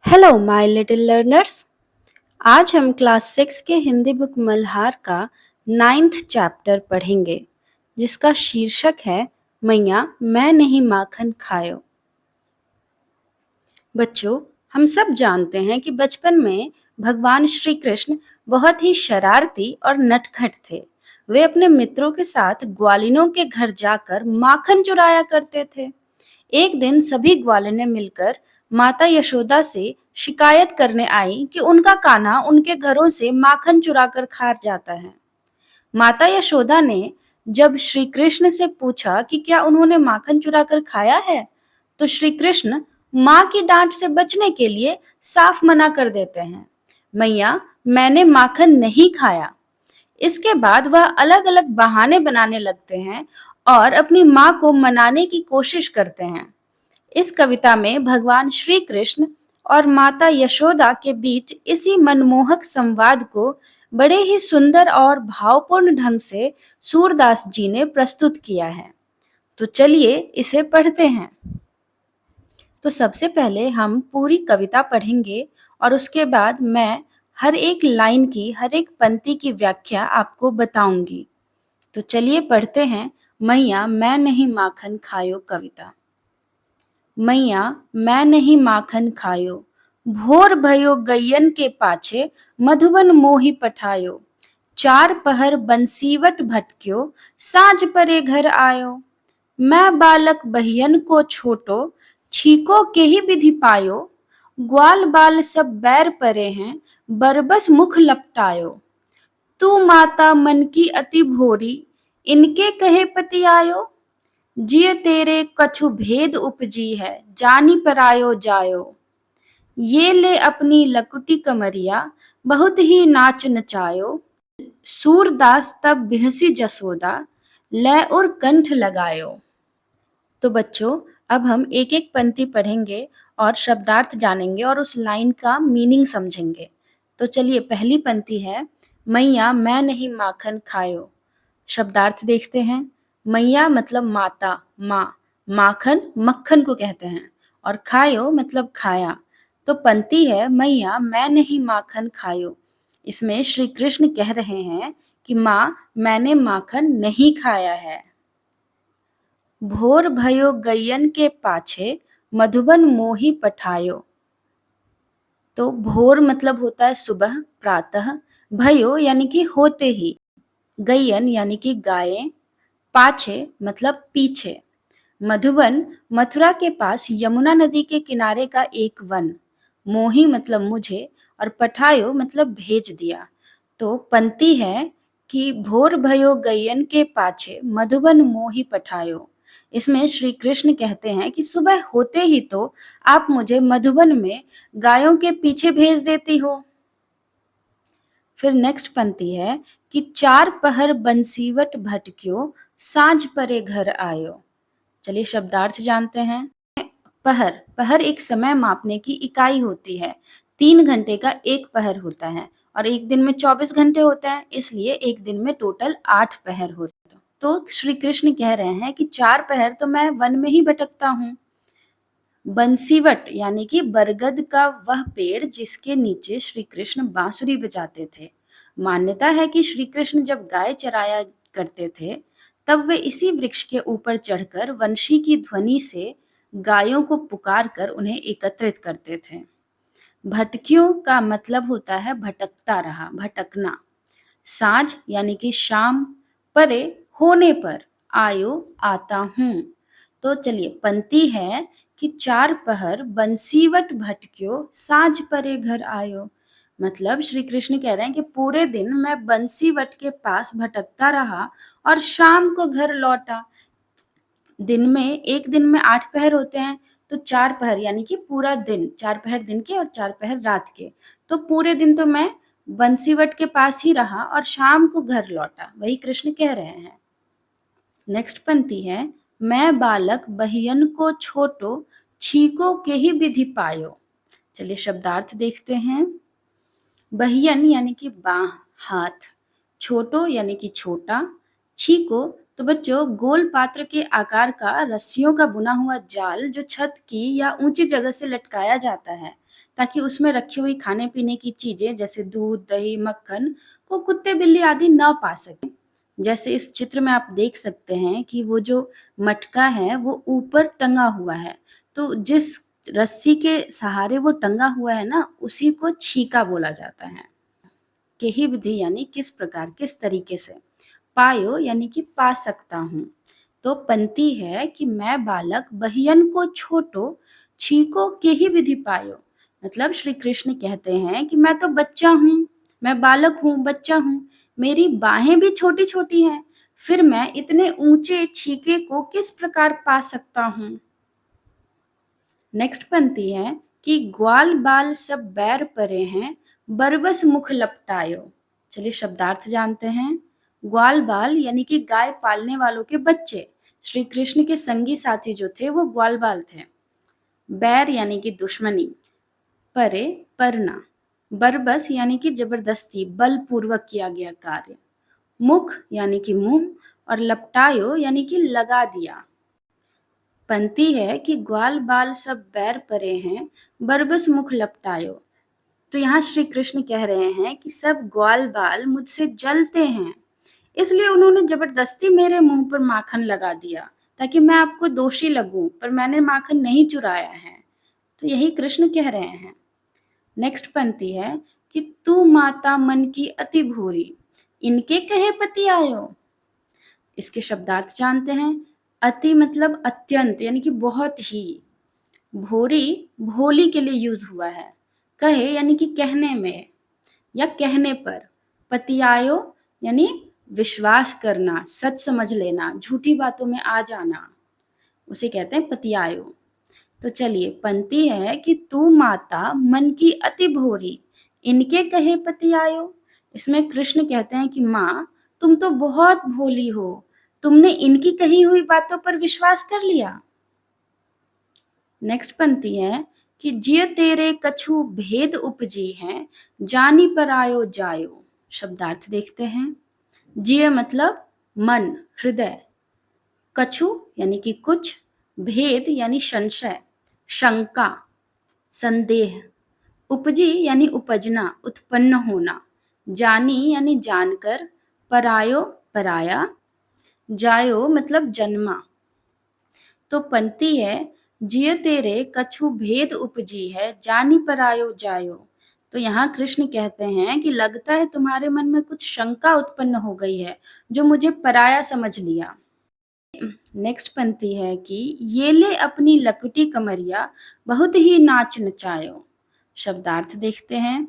Hello my little learners. आज हम class 6 के हिंदी बुक मल्हार का 9th चैप्टर पढ़ेंगे, जिसका शीर्षक है मैया मैं नहीं माखन खायो। बच्चों, हम सब जानते हैं कि बचपन में भगवान श्री कृष्ण बहुत ही शरारती और नटखट थे। वे अपने मित्रों के साथ ग्वालिनों के घर जाकर माखन चुराया करते थे। एक दिन सभी ग्वालिनें मिलकर माता यशोदा से शिकायत करने आई कि उनका कान्हा उनके घरों से माखन चुराकर खा जाता है। माता यशोदा ने जब श्री कृष्ण से पूछा कि क्या उन्होंने माखन चुराकर खाया है, तो श्री कृष्ण माँ की डांट से बचने के लिए साफ मना कर देते हैं, मैया मैंने माखन नहीं खाया। इसके बाद वह अलग अलग बहाने बनाने लगते हैं और अपनी माँ को मनाने की कोशिश करते हैं। इस कविता में भगवान श्री कृष्ण और माता यशोदा के बीच इसी मनमोहक संवाद को बड़े ही सुंदर और भावपूर्ण ढंग से सूरदास जी ने प्रस्तुत किया है। तो चलिए इसे पढ़ते हैं। तो सबसे पहले हम पूरी कविता पढ़ेंगे और उसके बाद मैं हर एक लाइन की, हर एक पंक्ति की व्याख्या आपको बताऊंगी। तो चलिए पढ़ते हैं मैया मैं नहीं माखन खायो कविता। मैया मैं नहीं माखन खायो, भोर भयो गैयन के पाछे, मधुबन मोहि पठायो। चार पहर बंसीवट भटक्यो, साँझ परे घर आयो। मैं बालक बहियन को छोटो, छीको के ही विधि पायो। ग्वाल बाल सब बैर परे हैं, बरबस मुख लपटायो। तू माता मन की अति भोरी, इनके कहे पति आयो। जिय तेरे कछु भेद उपजी है, जानी परायो जायो। ये ले अपनी लकुटी कमरिया, बहुत ही नाच नचायो। सूरदास तब बिहसी जसोदा, लय और कंठ लगायो। तो बच्चों, अब हम एक एक पंक्ति पढ़ेंगे और शब्दार्थ जानेंगे और उस लाइन का मीनिंग समझेंगे। तो चलिए पहली पंक्ति है मैया मैं नहीं माखन खायो। शब्दार्थ देखते हैं। मैया मतलब माता, माँ। माखन मक्खन को कहते हैं और खायो मतलब खाया। तो पंक्ति है मैया मैं नहीं माखन खायो। इसमें श्री कृष्ण कह रहे हैं कि माँ मैंने माखन नहीं खाया है। भोर भयो गैयन के पाछे, मधुबन मोहि पठायो। तो भोर मतलब होता है सुबह, प्रातः। भयो यानी कि होते ही। गैयन यानी कि गायें। पाछे मतलब पीछे। मधुबन मथुरा के पास यमुना नदी के किनारे का एक वन। मोही मतलब मुझे और पठायो मतलब भेज दिया। तो पंक्ति है कि भोर भयो गैयन के पाछे, मधुबन मोही पठायो। इसमें श्री कृष्ण कहते हैं कि सुबह होते ही तो आप मुझे मधुबन में गायों के पीछे भेज देती हो। फिर नेक्स्ट पंक्ति है कि चार पहर बंसीवट भटक्यो, साँझ परे घर आयो। चलिए शब्दार्थ जानते हैं। पहर, पहर एक समय मापने की इकाई होती है। 3 घंटे का एक पहर होता है और एक दिन में 24 घंटे होता है, इसलिए एक दिन में टोटल 8 पहर होते हैं। तो श्री कृष्ण कह रहे हैं कि 4 पहर तो मैं वन में ही भटकता हूँ। बंसीवट यानी कि बरगद का वह पेड़ जिसके नीचे श्री कृष्ण बांसुरी बजाते थे। मान्यता है कि श्री कृष्ण जब गाय चराया करते थे, तब वे इसी वृक्ष के ऊपर चढ़कर वंशी की ध्वनि से गायों को पुकार कर उन्हें एकत्रित करते थे। भटकियों का मतलब होता है भटकता रहा, भटकना। साँझ यानी कि शाम, परे होने पर, आयो आता हूँ। तो चलिए पंक्ति है कि चार पहर बंसीवट भटक्यो, साँझ परे घर आयो। मतलब श्री कृष्ण कह रहे हैं कि पूरे दिन मैं बंसीवट के पास भटकता रहा और शाम को घर लौटा। दिन में एक दिन में 8 पहर होते हैं, तो 4 पहर यानी कि पूरा दिन, 4 पहर दिन के और 4 पहर रात के। तो पूरे दिन तो मैं बंसीवट के पास ही रहा और शाम को घर लौटा, वही कृष्ण कह रहे हैं। नेक्स्ट पंक्ति है मैं बालक बहियन को छोटो, छीको के ही विधि पायो। चलिए शब्दार्थ देखते हैं। बहियन यानी कि बाह, हाथ। छोटो यानी कि छोटा। छीको तो बच्चों, गोल पात्र के आकार का रस्सियों का बुना हुआ जाल जो छत की या ऊंची जगह से लटकाया जाता है, ताकि उसमें रखी हुई खाने पीने की चीजें जैसे दूध, दही, मक्खन को कुत्ते, बिल्ली आदि न पा सके। जैसे इस चित्र में आप देख सकते हैं कि वो जो मटका है वो ऊपर टंगा हुआ है। तो जिस रस्सी के सहारे वो टंगा हुआ है ना, उसी को छीका बोला जाता है। केही विधि यानी किस प्रकार, किस तरीके से। पायो यानी कि पा सकता हूँ। तो पंक्ति है कि मैं बालक बहियन को छोटो, छीको केही विधि पायो। मतलब श्री कृष्ण कहते हैं कि मैं तो बच्चा हूँ, मैं बालक हूँ, बच्चा हूँ, मेरी बाहें भी छोटी छोटी हैं, फिर मैं इतने ऊंचे छीके को किस प्रकार पा सकता हूँ। नेक्स्ट पंक्ति है कि ग्वाल बाल सब बैर परे हैं, बरबस मुख लपटायो। चलिए शब्दार्थ जानते हैं। ग्वाल बाल यानी कि गाय पालने वालों के बच्चे। श्री कृष्ण के संगी साथी जो थे वो ग्वाल बाल थे। बैर यानी कि दुश्मनी, परे परना, बरबस यानी कि जबरदस्ती, बलपूर्वक किया गया कार्य, मुख यानी कि मुंह, और लपटायो यानी कि लगा दिया। पंक्ति है कि ग्वाल बाल सब बैर परे हैं, बरबस मुख लपटायो। तो यहाँ श्री कृष्ण कह रहे हैं कि सब ग्वाल बाल मुझसे जलते हैं, इसलिए उन्होंने जबरदस्ती मेरे मुंह पर माखन लगा दिया, ताकि मैं आपको दोषी लगूं, पर मैंने माखन नहीं चुराया है। तो यही कृष्ण कह रहे हैं। नेक्स्ट पंक्ति है कि तू माता मन की अति भूरी, इनके कहे पति आयो। इसके शब्दार्थ जानते हैं। अति मतलब अत्यंत यानी कि बहुत ही। भोरी भोली के लिए यूज हुआ है। कहे यानी कि कहने में या कहने पर। पतियायो यानी विश्वास करना, सच समझ लेना, झूठी बातों में आ जाना, उसे कहते हैं पतियायो। तो चलिए पंक्ति है कि तू माता मन की अति भोरी, इनके कहे पतियायो। इसमें कृष्ण कहते हैं कि माँ, तुम तो बहुत भोली हो, तुमने इनकी कही हुई बातों पर विश्वास कर लिया। नेक्स्ट पंक्ति है कि जिय तेरे कछु भेद उपजी हैं, जानी पर आयो जायो। शब्दार्थ देखते हैं। जिय मतलब मन, हृदय, कछु यानी कि कुछ, भेद यानी संशय, शंका, संदेह, उपजी यानी उपजना, उत्पन्न होना, जानी यानी जानकर, परायो पराया, जायो मतलब जन्मा। तो पंक्ति है जिय तेरे कछु भेद उपजी है, जानी परायो जायो। तो यहाँ कृष्ण कहते हैं कि लगता है तुम्हारे मन में कुछ शंका उत्पन्न हो गई है, जो मुझे पराया समझ लिया। नेक्स्ट पंक्ति है कि ये ले अपनी लकुटी कमरिया, बहुत ही नाच नचायो। शब्दार्थ देखते हैं।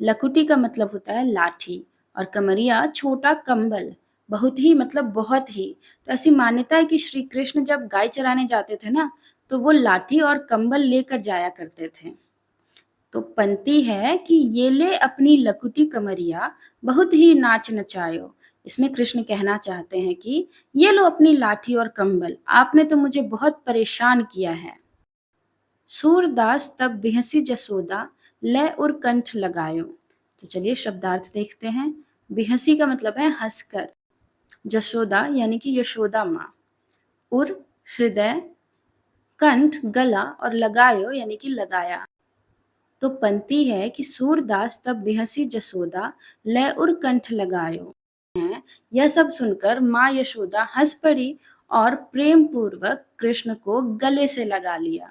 लकुटी का मतलब होता है लाठी, और कमरिया छोटा कंबल, बहुत ही मतलब बहुत ही। तो ऐसी मान्यता है कि श्री कृष्ण जब गाय चराने जाते थे ना, तो वो लाठी और कंबल लेकर जाया करते थे। तो पंक्ति है कि ये ले अपनी लकुटी कमरिया, बहुत ही नाच नचायो। इसमें कृष्ण कहना चाहते हैं कि ये लो अपनी लाठी और कंबल, आपने तो मुझे बहुत परेशान किया है। सूरदास तब बिहसी जसोदा, लय और कंठ लगायो। तो चलिए शब्दार्थ देखते हैं। बिहसी का मतलब है हंसकर, जसोदा यानी कि यशोदा माँ, उर हृदय, कंठ गला, और लगायो यानी कि लगाया। तो पंक्ति है कि सूरदास तब बिहसी जसोदा, लय उर कंठ लगायो। यह सब सुनकर माँ यशोदा हंस पड़ी और प्रेम पूर्वक कृष्ण को गले से लगा लिया।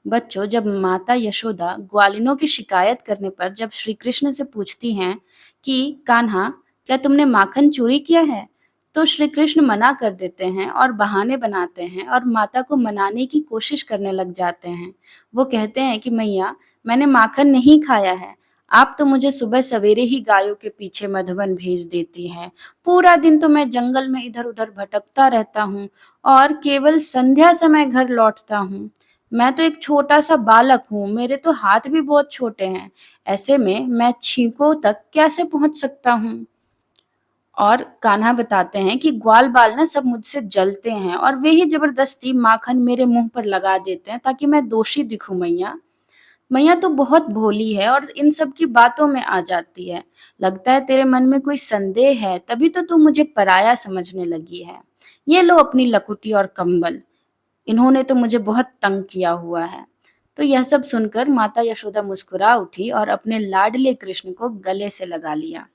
बच्चों, जब माता यशोदा ग्वालिनों की शिकायत करने पर जब श्री कृष्ण से पूछती हैं कि कान्हा, क्या तुमने माखन चोरी किया है, तो श्री कृष्ण मना कर देते हैं और बहाने बनाते हैं और माता को मनाने की कोशिश करने लग जाते हैं। वो कहते हैं कि मैया, मैंने माखन नहीं खाया है, आप तो मुझे सुबह सवेरे ही गायों के पीछे मधुबन भेज देती हैं। पूरा दिन तो मैं जंगल में इधर उधर भटकता रहता हूँ और केवल संध्या समय घर लौटता हूँ। मैं तो एक छोटा सा बालक हूँ, मेरे तो हाथ भी बहुत छोटे हैं, ऐसे में मैं छींकों तक कैसे पहुंच सकता हूँ। और कान्हा बताते हैं कि ग्वाल बाल ना सब मुझसे जलते हैं और वे ही जबरदस्ती माखन मेरे मुंह पर लगा देते हैं, ताकि मैं दोषी दिखूं मैया। मैया तो बहुत भोली है और इन सब की बातों में आ जाती है। लगता है तेरे मन में कोई संदेह है, तभी तो तू मुझे पराया समझने लगी है। ये लो अपनी लकुटी और कंबल, इन्होंने तो मुझे बहुत तंग किया हुआ है। तो यह सब सुनकर माता यशोदा मुस्कुरा उठी और अपने लाडले कृष्ण को गले से लगा लिया।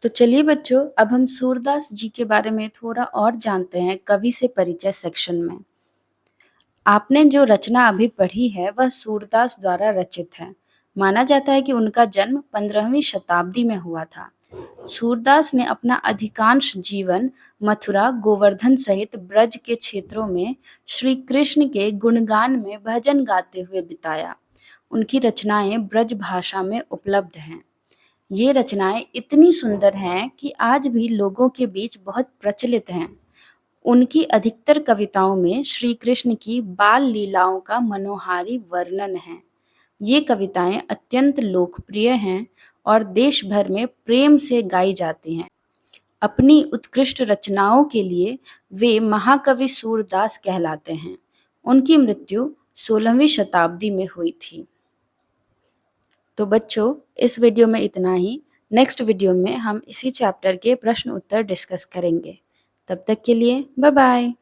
तो चलिए बच्चों, अब हम सूरदास जी के बारे में थोड़ा और जानते हैं कवि से परिचय सेक्शन में। आपने जो रचना अभी पढ़ी है वह सूरदास द्वारा रचित है। माना जाता है कि उनका जन्म 15वीं शताब्दी में हुआ था। सूरदास ने अपना अधिकांश जीवन मथुरा, गोवर्धन सहित ब्रज के क्षेत्रों में श्री कृष्ण के गुणगान में भजन गाते हुए बिताया। उनकी रचनाएं ब्रज भाषा में उपलब्ध हैं। ये रचनाएं इतनी सुंदर हैं कि आज भी लोगों के बीच बहुत प्रचलित हैं। उनकी अधिकतर कविताओं में श्री कृष्ण की बाल लीलाओं का मनोहारी वर्णन है। ये कविताएं अत्यंत लोकप्रिय हैं और देश भर में प्रेम से गाई जाती हैं। अपनी उत्कृष्ट रचनाओं के लिए वे महाकवि सूरदास कहलाते हैं। उनकी मृत्यु 16वीं शताब्दी में हुई थी। तो बच्चों, इस वीडियो में इतना ही। नेक्स्ट वीडियो में हम इसी चैप्टर के प्रश्न उत्तर डिस्कस करेंगे। तब तक के लिए बाय बाय।